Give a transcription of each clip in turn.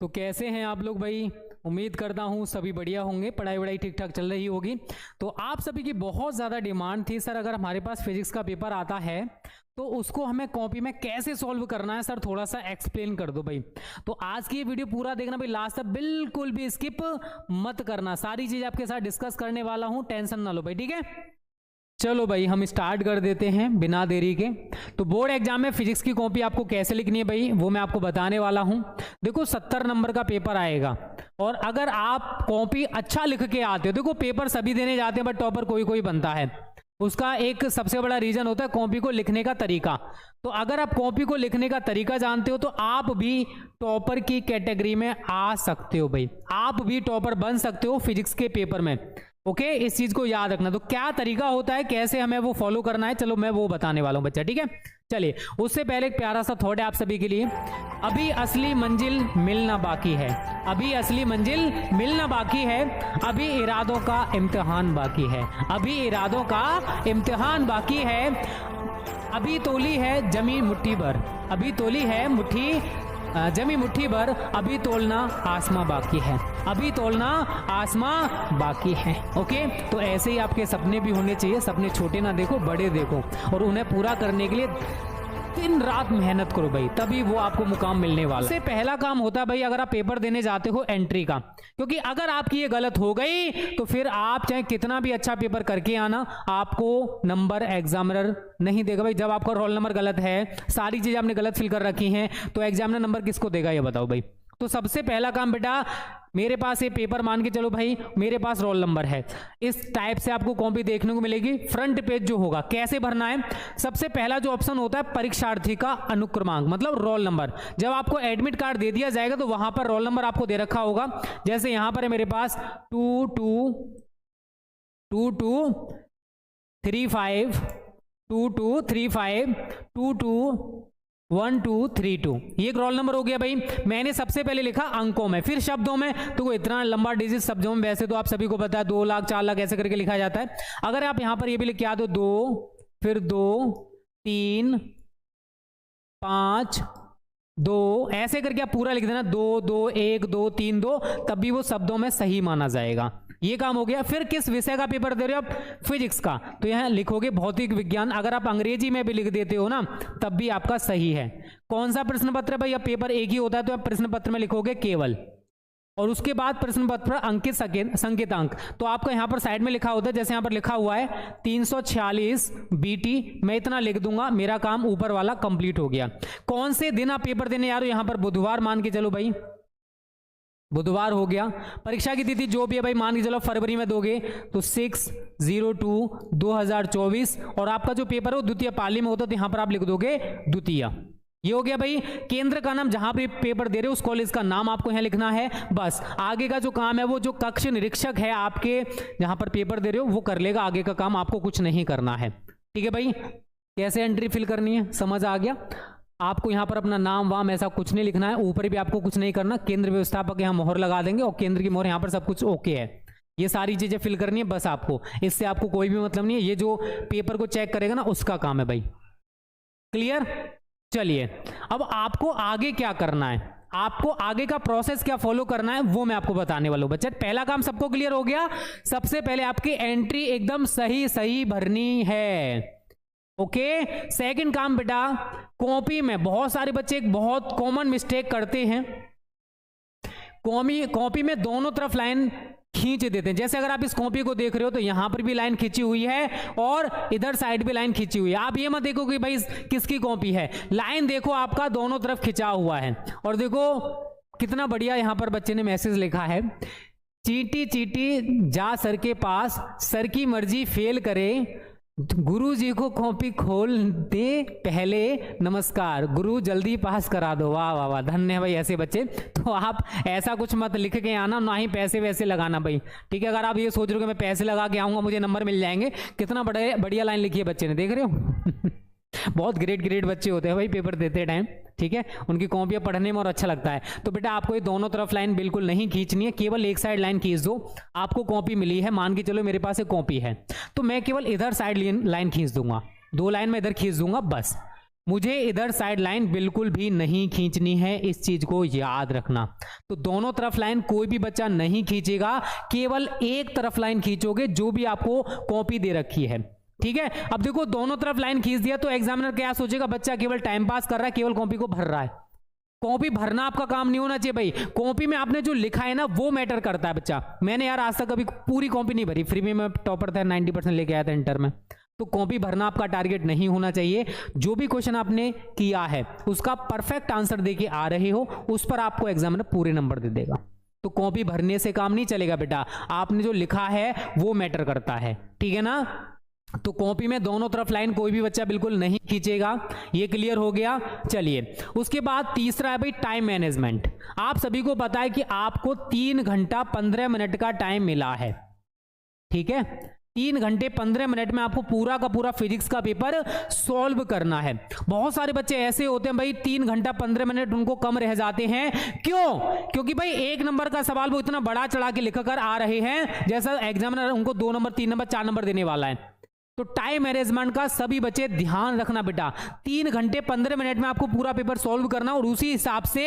तो कैसे हैं आप लोग भाई। उम्मीद करता हूँ सभी बढ़िया होंगे, पढ़ाई वढ़ाई ठीक ठाक चल रही होगी। तो आप सभी की बहुत ज़्यादा डिमांड थी सर, अगर हमारे पास फिजिक्स का पेपर आता है तो उसको हमें कॉपी में कैसे सॉल्व करना है सर, थोड़ा सा एक्सप्लेन कर दो भाई। तो आज की ये वीडियो पूरा देखना भाई, लास्ट तक बिल्कुल भी स्किप मत करना, सारी चीज़ आपके साथ डिस्कस करने वाला हूँ, टेंशन ना लो भाई, ठीक है। चलो भाई हम स्टार्ट कर देते हैं बिना देरी के। तो बोर्ड एग्जाम में फिजिक्स की कॉपी आपको कैसे लिखनी है भाई, वो मैं आपको बताने वाला हूं। देखो 70 नंबर का पेपर आएगा और अगर आप कॉपी अच्छा लिख के आते हो, देखो पेपर सभी देने जाते हैं बट टॉपर कोई कोई बनता है, उसका एक सबसे बड़ा रीजन होता है कॉपी को लिखने का तरीका। तो अगर आप कॉपी को लिखने का तरीका जानते हो तो आप भी टॉपर की कैटेगरी में आ सकते हो भाई, आप भी टॉपर बन सकते हो फिजिक्स के पेपर में। ओके इस चीज को याद रखना। तो क्या तरीका होता है, कैसे हमें वो फॉलो करना है, चलो मैं वो बताने वाला हूं बच्चा, ठीक है। चलिए उससे पहले एक प्यारा सा थॉट है आप सभी के लिए। अभी असली मंजिल मिलना बाकी है, अभी असली मंजिल मिलना बाकी है, अभी इरादों का इम्तिहान बाकी है, अभी इरादों का इम्तिहान बाकी है, अभी तोली है जमी मुट्ठी भर, अभी तोली है जमी मुट्ठी भर, अभी तोलना आसमां बाकी है, अभी तोलना आसमां बाकी है। ओके तो ऐसे ही आपके सपने भी होने चाहिए, सपने छोटे ना देखो बड़े देखो, और उन्हें पूरा करने के लिए दिन रात मेहनत करो भाई, तभी वो आपको मुकाम मिलने वाला है। सबसे पहला काम होता है भाई अगर आप पेपर देने जाते हो एंट्री का, क्योंकि अगर आपकी ये गलत हो गई तो फिर आप चाहे कितना भी अच्छा पेपर करके आना, आपको नंबर एग्जामिनर नहीं देगा भाई। जब आपका रोल नंबर गलत है, सारी चीजें आपने गलत फिल कर रखी हैं, तो एग्जामिनर नंबर किसको देगा ये बताओ भाई। तो सबसे पहला काम बेटा, मेरे पास ये पेपर मान के चलो भाई, मेरे पास रोल नंबर है, इस टाइप से आपको कॉपी देखने को मिलेगी। फ्रंट पेज जो होगा कैसे भरना है, सबसे पहला जो ऑप्शन होता है परीक्षार्थी का अनुक्रमांक, मतलब रोल नंबर। जब आपको एडमिट कार्ड दे दिया जाएगा तो वहां पर रोल नंबर आपको दे रखा होगा, जैसे यहां पर है मेरे पास 2235 2235 221232, ये एक रोल नंबर हो गया भाई। मैंने सबसे पहले लिखा अंकों में, फिर शब्दों में, तो इतना लंबा डिजिट शब्दों में वैसे तो आप सभी को पता है 2 लाख 4 लाख ऐसे करके लिखा जाता है। अगर आप यहां पर ये भी लिख के आ दो 2 फिर 2 3 5 2 ऐसे करके आप पूरा लिख देना, 2 2 1 2 3 2, तब भी वो शब्दों में सही माना जाएगा। ये काम हो गया। फिर किस विषय का पेपर दे रहे हो आप, फिजिक्स का, तो यहां लिखोगे भौतिक विज्ञान। अगर आप अंग्रेजी में भी लिख देते हो ना तब भी आपका सही है। कौन सा प्रश्न पत्र है भाई, अब पेपर एक ही होता है तो आप प्रश्न पत्र में लिखोगे केवल, और उसके बाद प्रश्न पत्र अंकित संकेतांक, तो आपका यहां पर साइड में लिखा होता है, जैसे यहां पर लिखा हुआ है 346 बीटी, मैं इतना लिख दूंगा, मेरा काम ऊपर वाला कंप्लीट हो गया। कौन से दिन आप पेपर देने जा रहे हो, यहां पर बुधवार मान के चलो भाई, बुधवार हो गया। परीक्षा की तिथि जो भी है भाई मान के चलो फरवरी में दोगे तो 6/02/2024, और आपका जो पेपर हो द्वितीय पाली में होता तो यहां पर आप लिख दोगे द्वितीय। ये हो गया भाई। केंद्र का नाम, जहां पे पेपर दे रहे हो उस कॉलेज का नाम आपको यहां लिखना है, बस। आगे का जो काम है वो जो कक्ष निरीक्षक है आपके जहां पर पेपर दे रहे हो वो कर लेगा, आगे का काम आपको कुछ नहीं करना है, ठीक है भाई। कैसे एंट्री फिल करनी है समझ आ गया। आपको यहां पर अपना नाम वाम ऐसा कुछ नहीं लिखना है, ऊपर भी आपको कुछ नहीं करना, केंद्र व्यवस्थापक यहां मोहर लगा देंगे और केंद्र की मोहर, यहां पर सब कुछ ओके है। ये सारी चीजें फिल करनी है बस आपको, इससे आपको कोई भी मतलब नहीं है, ये जो पेपर को चेक करेगा ना उसका काम है भाई। क्लियर। चलिए अब आपको आगे क्या करना है, आपको आगे का प्रोसेस क्या फॉलो करना है वो मैं आपको बताने वाला हूं बच्चे। पहला काम सबको क्लियर हो गया। सबसे पहले आपकी एंट्री एकदम सही भरनी है। ओके सेकंड काम बेटा, कॉपी में बहुत सारे बच्चे एक बहुत कॉमन मिस्टेक करते हैं, कॉपी में दोनों तरफ लाइन खींच देते हैं। जैसे अगर आप इस कॉपी को देख रहे हो तो यहां पर भी लाइन खींची हुई है और इधर साइड भी लाइन खींची हुई है। आप ये मत देखो कि भाई किसकी कॉपी है, लाइन देखो आपका दोनों तरफ खिंचा हुआ है। और देखो कितना बढ़िया यहां पर बच्चे ने मैसेज लिखा है, चीटी चीटी जा सर के पास, सर की मर्जी फेल करे, गुरु जी को कॉपी खोल दे पहले, नमस्कार गुरु जल्दी पास करा दो। वाह वाह वाह, धन्य है भाई ऐसे बच्चे। तो आप ऐसा कुछ मत लिख के आना, ना ही पैसे वैसे लगाना भाई, ठीक है। अगर आप ये सोच रहे हो कि मैं पैसे लगा के आऊंगा मुझे नंबर मिल जाएंगे, कितना बढ़िया लाइन लिखी है बच्चे ने, देख रहे हो बहुत ग्रेट बच्चे होते हैं भाई पेपर देते टाइम, ठीक है। उनकी कॉपियां पढ़ने में और अच्छा लगता है। तो बेटा आपको ये दोनों तरफ लाइन बिल्कुल नहीं खींचनी है, केवल एक साइड लाइन खींच दो। आपको कॉपी मिली है, मान के चलो मेरे पास एक कॉपी है तो मैं केवल इधर साइड लाइन खींच दूंगा, 2 लाइन में इधर खींच दूंगा बस। मुझे इधर साइड लाइन बिल्कुल भी नहीं खींचनी है, इस चीज को याद रखना। तो दोनों तरफ लाइन कोई भी बच्चा नहीं खींचेगा, केवल एक तरफ लाइन खींचोगे जो भी आपको कॉपी दे रखी है। ठीक है, अब देखो दोनों तरफ लाइन खींच दिया तो एग्जामिनर क्या सोचेगा, बच्चा केवल टाइम पास कर रहा है, केवल कॉपी को भर रहा है। कॉपी भरना आपका काम नहीं होना चाहिए भाई, कॉपी में आपने जो लिखा है ना वो मैटर करता है बच्चा। मैंने यार आज तक कभी पूरी कॉपी नहीं भरी, फ्री में मैं टॉपर था, 90% लेके आया था इंटर में। तो कॉपी भरना आपका टारगेट नहीं होना चाहिए। जो भी क्वेश्चन आपने किया है उसका परफेक्ट आंसर देके आ रहे हो, उस पर आपको एग्जामिनर पूरे नंबर दे देगा। तो कॉपी भरने से काम नहीं चलेगा बेटा, आपने जो लिखा है वो मैटर करता है। ठीक है ना, तो कॉपी में दोनों तरफ लाइन कोई भी बच्चा बिल्कुल नहीं खींचेगा, ये क्लियर हो गया। चलिए उसके बाद तीसरा है भाई टाइम मैनेजमेंट। आप सभी को पता है कि आपको 3 घंटा 15 मिनट का टाइम मिला है। ठीक है, 3 घंटे 15 मिनट में आपको पूरा का पूरा फिजिक्स का पेपर सॉल्व करना है। बहुत सारे बच्चे ऐसे होते हैं भाई 3 घंटा 15 मिनट उनको कम रह जाते हैं। क्यों? क्योंकि भाई 1 नंबर का सवाल वो इतना बड़ा चढ़ा के लिख कर आ रहे हैं जैसा एग्जामिनर उनको 2 नंबर 3 नंबर 4 नंबर देने वाला है। तो टाइम मैनेजमेंट का सभी बच्चे ध्यान रखना बेटा। 3 घंटे 15 मिनट में आपको पूरा पेपर सॉल्व करना और उसी हिसाब से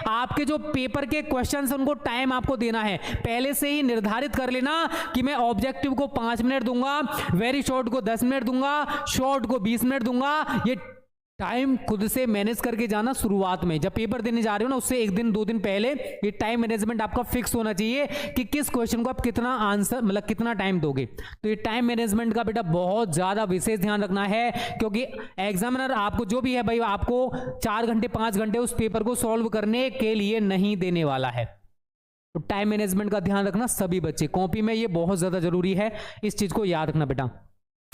आपके जो पेपर के क्वेश्चंस उनको टाइम आपको देना है। पहले से ही निर्धारित कर लेना कि मैं ऑब्जेक्टिव को 5 मिनट दूंगा, वेरी शॉर्ट को 10 मिनट दूंगा, शॉर्ट को 20 मिनट दूंगा। ये टाइम खुद से मैनेज करके जाना। शुरुआत में जब पेपर देने जा रहे हो ना उससे 1 दिन 2 दिन पहले ये टाइम मैनेजमेंट आपका फिक्स होना चाहिए कि किस क्वेश्चन को आप कितना आंसर मतलब कितना टाइम दोगे। तो ये टाइम मैनेजमेंट का बेटा बहुत ज्यादा विशेष ध्यान रखना है, क्योंकि एग्जामिनर आपको जो भी है भाई आपको 4 घंटे 5 घंटे उस पेपर को सॉल्व करने के लिए नहीं देने वाला है। तो टाइम मैनेजमेंट का ध्यान रखना सभी बच्चे, कॉपी में ये बहुत ज्यादा जरूरी है, इस चीज को याद रखना बेटा।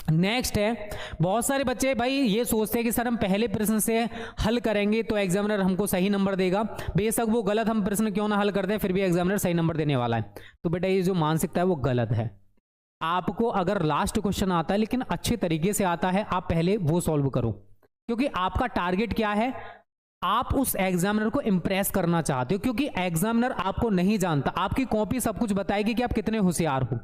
नेक्स्ट है, बहुत सारे बच्चे भाई ये सोचते हैं कि सर हम पहले प्रश्न से हल करेंगे तो एग्जामिनर हमको सही नंबर देगा। बेशक वो गलत हम प्रश्न क्यों ना हल करते हैं फिर भी एग्जामिनर सही नंबर देने वाला है। तो बेटा ये जो मानसिकता है वो गलत है। आपको अगर लास्ट क्वेश्चन आता है लेकिन अच्छे तरीके से आता है, आप पहले वो सॉल्व करो, क्योंकि आपका टारगेट क्या है, आप उस एग्जामिनर को इंप्रेस करना चाहते हो। क्योंकि एग्जामिनर आपको नहीं जानता, आपकी कॉपी सब कुछ बताएगी कि आप कितने होशियार हो।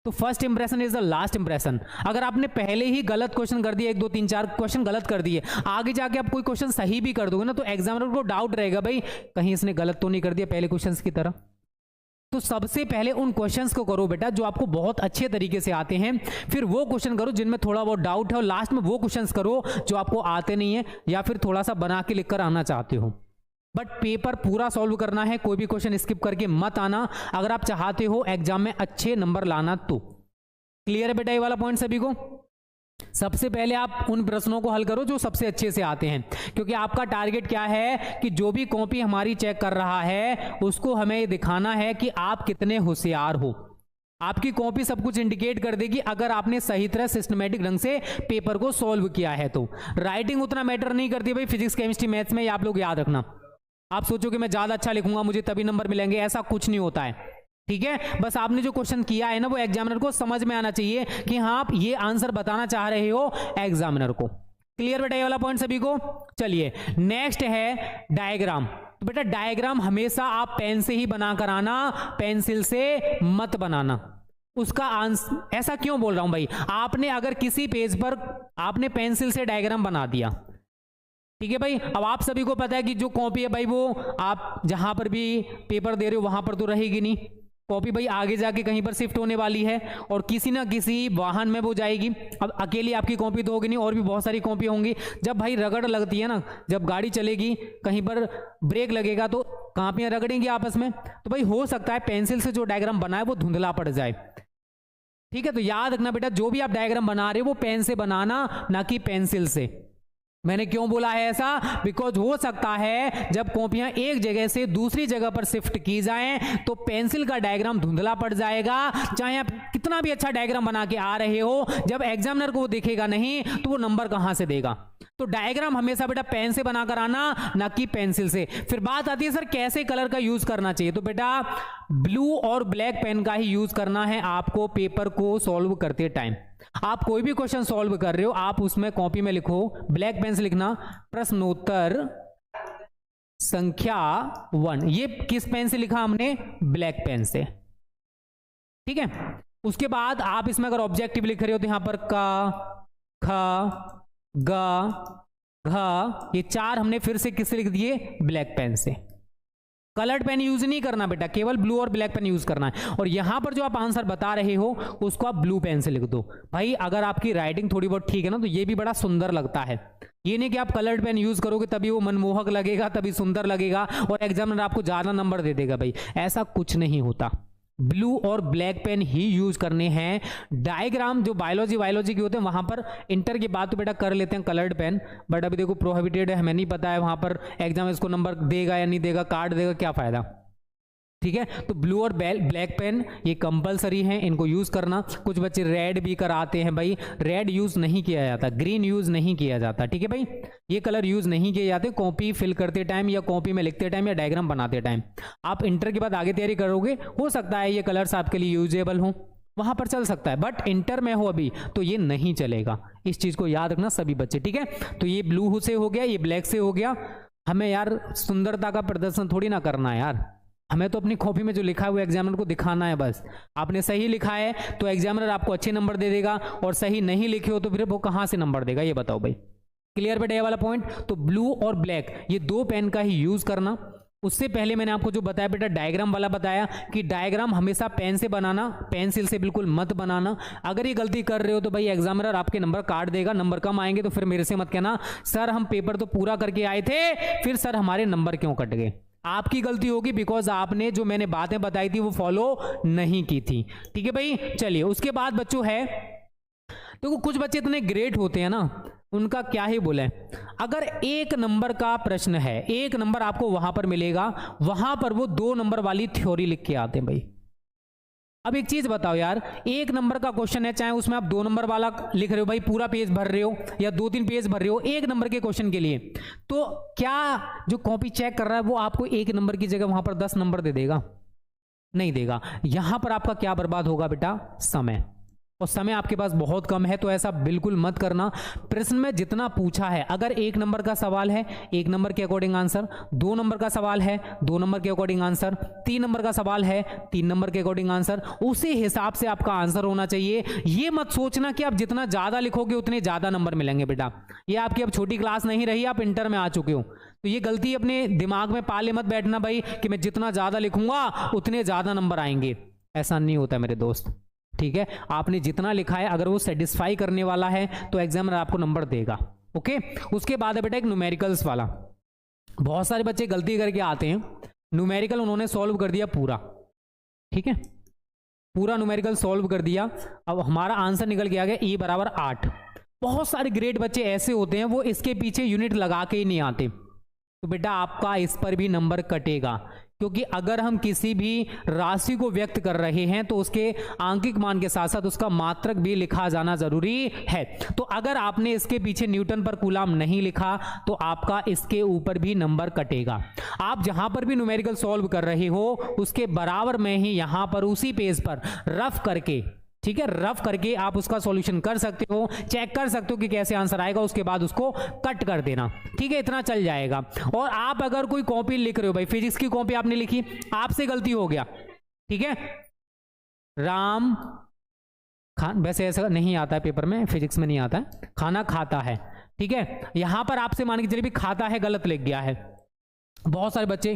तो first impression is the last impression. अगर आपने पहले ही गलत क्वेश्चन कर दिए, 1 2 3 4 क्वेश्चन गलत कर दिए, आगे जाके आप कोई क्वेश्चन सही भी कर दोगे ना तो एग्जामिनर को डाउट रहेगा भाई कहीं इसने गलत तो नहीं कर दिया पहले क्वेश्चंस की तरह। तो सबसे पहले उन क्वेश्चंस को करो बेटा जो आपको बहुत अच्छे तरीके से आते हैं, फिर वो क्वेश्चन करो जिनमें थोड़ा बहुत डाउट है, और लास्ट में वो क्वेश्चंस करो जो आपको आते नहीं है या फिर थोड़ा सा बना के लिख कर आना चाहते हो। बट पेपर पूरा सॉल्व करना है, कोई भी क्वेश्चन स्किप करके मत आना अगर आप चाहते हो एग्जाम में अच्छे नंबर लाना। तो क्लियर है बेटा ये वाला पॉइंट सभी को? सबसे पहले आप उन प्रश्नों को हल करो जो सबसे अच्छे से आते हैं, क्योंकि आपका टारगेट क्या है कि जो भी कॉपी हमारी चेक कर रहा है उसको हमें ये दिखाना है कि आप कितने होशियार हो। आपकी कॉपी सब कुछ इंडिकेट कर देगी अगर आपने सही तरह सिस्टमेटिक ढंग से पेपर को सॉल्व किया है। तो राइटिंग उतना मैटर नहीं करती भाई फिजिक्स केमिस्ट्री मैथ्स में, ये आप लोग याद रखना। आप सोचो कि मैं ज्यादा अच्छा लिखूंगा मुझे तभी नंबर मिलेंगे, ऐसा कुछ नहीं होता है। ठीक है, बस आपने जो क्वेश्चन किया है ना वो एग्जामिनर को समझ में आना चाहिए कि हाँ आप ये आंसर बताना चाह रहे हो एग्जामिनर को। क्लियर बेटा ये वाला पॉइंट सभी को? चलिए नेक्स्ट है डायग्राम। तो बेटा डायग्राम हमेशा आप पेन से ही बनाकर आना, पेंसिल से मत बनाना। उसका आंसर ऐसा क्यों बोल रहा हूं भाई, आपने अगर किसी पेज पर आपने पेंसिल से डायग्राम बना दिया, ठीक है भाई, अब आप सभी को पता है कि जो कॉपी है भाई वो आप जहां पर भी पेपर दे रहे हो वहां पर तो रहेगी नहीं, कॉपी भाई आगे जाके कहीं पर शिफ्ट होने वाली है और किसी ना किसी वाहन में वो जाएगी। अब अकेली आपकी कॉपी तो होगी नहीं, और भी बहुत सारी कॉपी होंगी। जब भाई रगड़ लगती है ना, जब गाड़ी चलेगी कहीं पर ब्रेक लगेगा तो कॉपियां रगड़ेंगी आपस में, तो भाई हो सकता है पेंसिल से जो डायग्राम बना है वो धुंधला पड़ जाए। ठीक है, तो याद रखना बेटा जो भी आप डायग्राम बना रहे हो वो पेन से बनाना, ना कि पेंसिल से। मैंने क्यों बोला है ऐसा, बिकॉज हो सकता है जब कॉपियां एक जगह से दूसरी जगह पर शिफ्ट की जाएं तो पेंसिल का डायग्राम धुंधला पड़ जाएगा। चाहे आप कितना भी अच्छा डायग्राम बना के आ रहे हो, जब एग्जामिनर को वो दिखेगा नहीं तो वो नंबर कहां से देगा। तो डायग्राम हमेशा बेटा पेन से बनाकर आना, ना कि पेंसिल से। फिर बात आती है सर कैसे कलर का यूज करना चाहिए, तो बेटा ब्लू और ब्लैक पेन का ही यूज करना है आपको पेपर को सॉल्व करते टाइम। आप कोई भी क्वेश्चन सॉल्व कर रहे हो आप उसमें कॉपी में लिखो, ब्लैक पेन से लिखना प्रश्नोत्तर संख्या 1। ये किस पेन से लिखा हमने, ब्लैक पेन से। ठीक है, उसके बाद आप इसमें अगर ऑब्जेक्टिव लिख रहे हो तो यहां पर का, ख, ग, घ, ये 4 हमने फिर से किससे लिख दिए, ब्लैक पेन से। कलर्ड पेन यूज नहीं करना बेटा, केवल ब्लू और ब्लैक पेन यूज करना है। और यहां पर जो आप आंसर बता रहे हो उसको आप ब्लू पेन से लिख दो। भाई अगर आपकी राइटिंग थोड़ी बहुत ठीक है ना तो ये भी बड़ा सुंदर लगता है। ये नहीं कि आप कलर्ड पेन यूज करोगे तभी वो मनमोहक लगेगा, तभी सुंदर लगेगा और एग्जामिनर आपको ज्यादा नंबर दे देगा। भाई ऐसा कुछ नहीं होता, ब्लू और ब्लैक पेन ही यूज करने हैं। डायग्राम जो बायोलॉजी के होते हैं वहां पर इंटर के बाद तो बेटा कर लेते हैं कलर्ड पेन, बट अभी देखो प्रोहिबिटेड है, हमें नहीं पता है वहां पर एग्जाम इसको नंबर देगा या नहीं देगा, काट देगा, क्या फायदा। ठीक है, तो ब्लू और ब्लैक पेन ये कंपलसरी है, इनको यूज करना। कुछ बच्चे रेड भी कराते हैं, भाई रेड यूज नहीं किया जाता, ग्रीन यूज नहीं किया जाता। ठीक है भाई, ये कलर यूज नहीं किए जाते कॉपी फिल करते टाइम या कॉपी में लिखते टाइम या डायग्राम बनाते टाइम। आप इंटर के बाद आगे तैयारी करोगे, हो सकता है ये कलर्स आपके लिए यूजेबल हो, वहां पर चल सकता है, बट इंटर में हो अभी तो ये नहीं चलेगा। इस चीज को याद रखना सभी बच्चे। ठीक है, तो ये ब्लू से हो गया, ये ब्लैक से हो गया। हमें यार सुंदरता का प्रदर्शन थोड़ी ना करना है यार, हमें तो अपनी कॉपी में जो लिखा है वो एग्जामिनर को दिखाना है बस। आपने सही लिखा है तो एग्जामिनर आपको अच्छे नंबर दे देगा, और सही नहीं लिखे हो तो फिर वो कहां से नंबर देगा, ये बताओ भाई। क्लियर बेटा ये वाला पॉइंट। तो ब्लू और ब्लैक ये दो पेन का ही यूज करना। उससे पहले मैंने आपको जो बताया बेटा डायग्राम वाला बताया कि डायग्राम हमेशा पेन से बनाना, पेंसिल से बिल्कुल मत बनाना। अगर ये गलती कर रहे हो तो भाई एग्जामिनर आपके नंबर काट देगा, नंबर कम आएंगे तो फिर मेरे से मत कहना सर हम पेपर तो पूरा करके आए थे फिर सर हमारे नंबर क्यों कट गए। आपकी गलती होगी बिकॉज आपने जो मैंने बातें बताई थी वो फॉलो नहीं की थी। ठीक है भाई, चलिए उसके बाद बच्चों है तो कुछ बच्चे इतने ग्रेट होते हैं ना, उनका क्या ही बोले। अगर एक नंबर का प्रश्न है, एक नंबर आपको वहां पर मिलेगा, वहां पर वो 2 नंबर वाली थ्योरी लिख के आते हैं भाई। अब एक चीज बताओ यार, एक नंबर का क्वेश्चन है, चाहे उसमें आप 2 नंबर वाला लिख रहे हो भाई, पूरा पेज भर रहे हो या 2-3 पेज भर रहे हो एक नंबर के क्वेश्चन के लिए, तो क्या जो कॉपी चेक कर रहा है वो आपको 1 नंबर की जगह वहां पर 10 नंबर दे देगा? नहीं देगा। यहां पर आपका क्या बर्बाद होगा बेटा? समय। और समय आपके पास बहुत कम है, तो ऐसा बिल्कुल मत करना। प्रश्न में जितना पूछा है, अगर 1 नंबर का सवाल है 1 नंबर के अकॉर्डिंग आंसर, 2 नंबर का सवाल है 2 नंबर के अकॉर्डिंग आंसर, 3 नंबर का सवाल है 3 नंबर के अकॉर्डिंग आंसर, उसी हिसाब से आपका आंसर होना चाहिए। ये मत सोचना कि आप जितना ज्यादा लिखोगे उतने ज्यादा नंबर मिलेंगे बेटा। ये आपकी अब छोटी क्लास नहीं रही, आप इंटर में आ चुके हो, तो ये गलती अपने दिमाग में पाले मत बैठना भाई कि मैं जितना ज्यादा लिखूंगा उतने ज्यादा नंबर आएंगे। ऐसा नहीं होता मेरे दोस्त। ठीक है, आपने जितना लिखा है अगर वो सेटिस्फाई करने वाला है तो एग्जामिनर आपको नंबर देगा। ओके, उसके बाद है बेटा एक न्यूमेरिकल्स वाला। बहुत सारे बच्चे गलती करके आते हैं, न्यूमेरिकल उन्होंने सॉल्व कर दिया पूरा, ठीक है, पूरा न्यूमेरिकल सॉल्व कर दिया, अब हमारा आंसर निकल के आ गया E बराबर 8। बहुत सारे ग्रेट बच्चे ऐसे होते हैं वो इसके पीछे यूनिट लगा के ही नहीं आते, तो बेटा आपका इस पर भी नंबर कटेगा। क्योंकि अगर हम किसी भी राशि को व्यक्त कर रहे हैं तो उसके आंकिक मान के साथ साथ उसका मात्रक भी लिखा जाना जरूरी है। तो अगर आपने इसके पीछे न्यूटन पर कूलाम नहीं लिखा तो आपका इसके ऊपर भी नंबर कटेगा। आप जहां पर भी न्यूमेरिकल सॉल्व कर रहे हो उसके बराबर में ही यहां पर उसी पेज पर रफ करके, ठीक है, रफ करके आप उसका सॉल्यूशन कर सकते हो, चेक कर सकते हो कि कैसे आंसर आएगा, उसके बाद उसको कट कर देना। ठीक है, इतना चल जाएगा। और आप अगर कोई कॉपी लिख रहे हो, भाई फिजिक्स की कॉपी आपने लिखी, आपसे गलती हो गया, ठीक है, राम खान, वैसे ऐसा नहीं आता है पेपर में, फिजिक्स में नहीं आता है, खाना खाता है, ठीक है, यहां पर आपसे मान के चलिए भी खाता है गलत लिख गया है। बहुत सारे बच्चे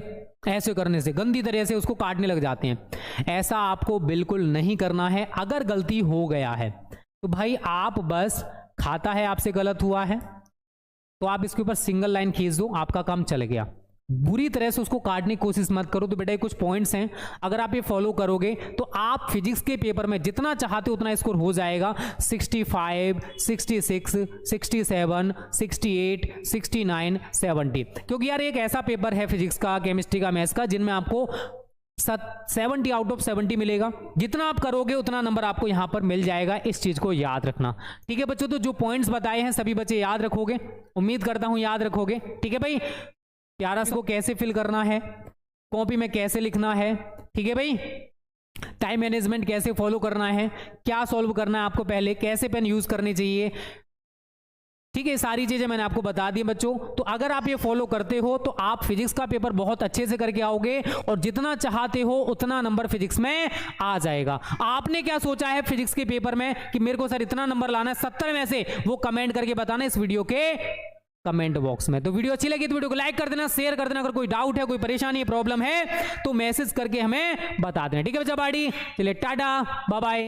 ऐसे करने से गंदी तरह से उसको काटने लग जाते हैं। ऐसा आपको बिल्कुल नहीं करना है। अगर गलती हो गया है तो भाई आप बस, खाता है आपसे गलत हुआ है तो आप इसके ऊपर सिंगल लाइन खींच दो, आपका काम चल गया। बुरी तरह से उसको काटने की कोशिश मत करो। तो बेटा ये कुछ पॉइंट्स हैं, अगर आप ये फॉलो करोगे तो आप फिजिक्स के पेपर में जितना चाहते उतना स्कोर हो जाएगा। 65, 66, 67, 68, 69, 70। क्योंकि यार एक ऐसा पेपर है फिजिक्स का, केमिस्ट्री का, मैथ्स का, जिनमें आपको 70 आउट ऑफ 70 मिलेगा। जितना आप करोगे उतना नंबर आपको यहां पर मिल जाएगा, इस चीज को याद रखना। ठीक है बच्चों, तो जो पॉइंट्स बताए हैं सभी बच्चे याद रखोगे, उम्मीद करता हूं याद रखोगे। ठीक है भाई, प्यारा को कैसे फिल करना है, कॉपी में कैसे लिखना है, ठीक है भाई, टाइम मैनेजमेंट कैसे फॉलो करना है, क्या सॉल्व करना है आपको पहले, कैसे पेन यूज करनी चाहिए, ठीक है, सारी चीजें मैंने आपको बता दी बच्चों। तो अगर आप ये फॉलो करते हो तो आप फिजिक्स का पेपर बहुत अच्छे से करके आओगे और जितना चाहते हो उतना नंबर फिजिक्स में आ जाएगा। आपने क्या सोचा है फिजिक्स के पेपर में कि मेरे को सर इतना नंबर लाना है 70 में से, वो कमेंट करके बताना इस वीडियो के कमेंट बॉक्स में। तो वीडियो अच्छी लगी तो वीडियो को लाइक कर देना, शेयर कर देना। अगर कोई डाउट है, कोई परेशानी, प्रॉब्लम है तो मैसेज करके हमें बता देना। ठीक है बच्चा बाड़ी, चलिए टाटा बाय बाय।